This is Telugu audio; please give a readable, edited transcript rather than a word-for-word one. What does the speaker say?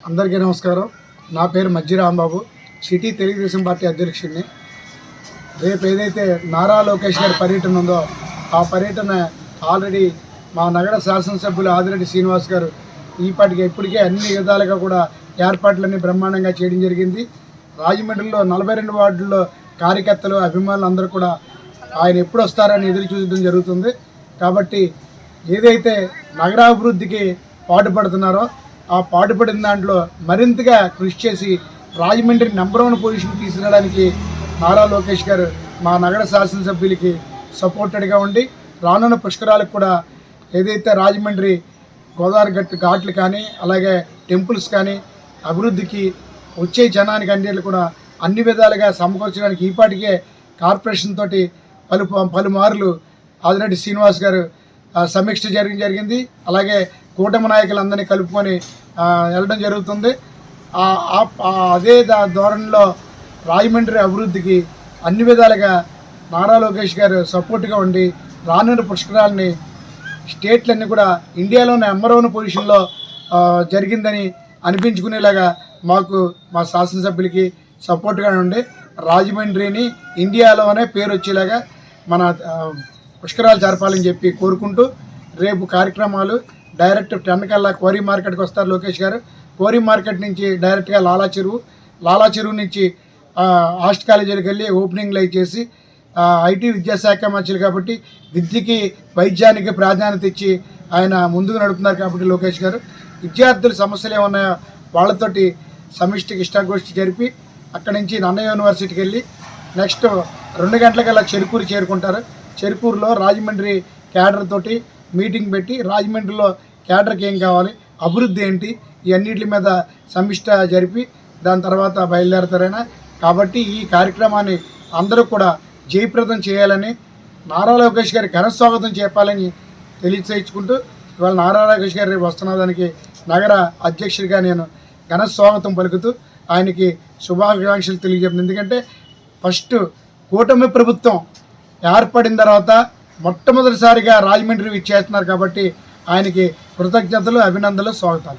అందరికీ నమస్కారం. నా పేరు మజ్జి రాంబాబు, సిటీ తెలుగుదేశం పార్టీ అధ్యక్షుడిని. రేపు ఏదైతే నారా లోకేష్ గారి పర్యటన ఉందో ఆ పర్యటన ఆల్రెడీ మా నగర శాసనసభ్యులు ఆదిరెడ్డి శ్రీనివాస్ గారు ఇప్పటికే అన్ని విధాలుగా కూడా ఏర్పాట్లన్నీ బ్రహ్మాండంగా చేయడం జరిగింది. రాజమండ్రిలో 42 వార్డుల్లో కార్యకర్తలు అభిమానులు అందరూ కూడా ఆయన ఎప్పుడు వస్తారని ఎదురు చూడడం జరుగుతుంది. కాబట్టి ఏదైతే నగరాభివృద్ధికి పాటుపడుతున్నారో ఆ పాటుపడిన దాంట్లో మరింతగా కృషి చేసి రాజమండ్రి నెంబర్ 1 పొజిషన్ తీసుకురావడానికి నారా లోకేష్ గారు మా నగర శాసనసభ్యులకి సపోర్టెడ్గా ఉండి రానున్న పుష్కరాలకు కూడా ఏదైతే రాజమండ్రి గోదావరి ఘాట్లు కానీ అలాగే టెంపుల్స్ కానీ అభివృద్ధికి వచ్చే జనానికి అన్నిళ్ళు కూడా అన్ని విధాలుగా సమకూర్చడానికి ఈపాటికే కార్పొరేషన్ తోటి పలుమార్లు ఆదిరెడ్డి శ్రీనివాస్ గారు సమీక్ష జరిగింది. అలాగే కూటమి నాయకులందరినీ కలుపుకొని వెళ్ళడం జరుగుతుంది. అదే ధోరణిలో రాజమండ్రి అభివృద్ధికి అన్ని విధాలుగా నారా లోకేష్ గారు సపోర్ట్గా ఉండి రానున్న పుష్కరాలని స్టేట్లన్నీ కూడా ఇండియాలోనే నెంబర్ 1 పొజిషన్లో జరిగిందని అనిపించుకునేలాగా మాకు మా శాసనసభ్యులకి సపోర్ట్గా ఉండి రాజమండ్రిని ఇండియాలోనే పేరు వచ్చేలాగా మన పుష్కరాలు జరపాలని చెప్పి కోరుకుంటూ రేపు కార్యక్రమాలు డైరెక్ట్ 10 కల్లా కోరి మార్కెట్కి వస్తారు లోకేష్ గారు. కోరి మార్కెట్ నుంచి డైరెక్ట్గా లాలా చెరువు నుంచి ఆర్ట్స్ కాలేజీకి వెళ్ళి ఓపెనింగ్లు చేసి ఐటీ విద్యాశాఖ మంత్రులు కాబట్టి విద్యకి వైద్యానికి ప్రాధాన్యత ఇచ్చి ఆయన ముందుకు నడుపుతున్నారు. కాబట్టి లోకేష్ గారు విద్యార్థుల సమస్యలు ఏమన్నాయో వాళ్ళతోటి సమిష్టికి ఇష్టాగోష్ఠి జరిపి అక్కడి నుంచి నన్నయ్య యూనివర్సిటీకి వెళ్ళి నెక్స్ట్ 2 గంటలకల్లా చెరుకూరు చేరుకుంటారు. చెరుకూరులో రాజమండ్రి క్యాడర్ తోటి మీటింగ్ పెట్టి రాజమండ్రిలో క్యాడర్కి ఏం కావాలి, అభివృద్ధి ఏంటి, ఇవన్నిటి మీద సమిష్ట జరిపి దాని తర్వాత బయలుదేరతారైనా. కాబట్టి ఈ కార్యక్రమాన్ని అందరూ కూడా జయప్రదం చేయాలని నారా లోకేష్ గారి ఘన స్వాగతం చెప్పాలని తెలియచేయించుకుంటూ ఇవాళ నారా లోకేష్ గారు రేపు వస్తున్న దానికి నగర అధ్యక్షుడిగా నేను ఘన స్వాగతం పలుకుతూ ఆయనకి శుభాకాంక్షలు తెలియజేస్తాను. ఎందుకంటే ఫస్ట్ కూటమి ప్రభుత్వం ఏర్పడిన తర్వాత మొట్టమొదటిసారిగా రాజమండ్రి ఇచ్చేస్తున్నారు కాబట్టి ఆయనకి కృతజ్ఞతలు, అభినందనలు, స్వాగతాలు.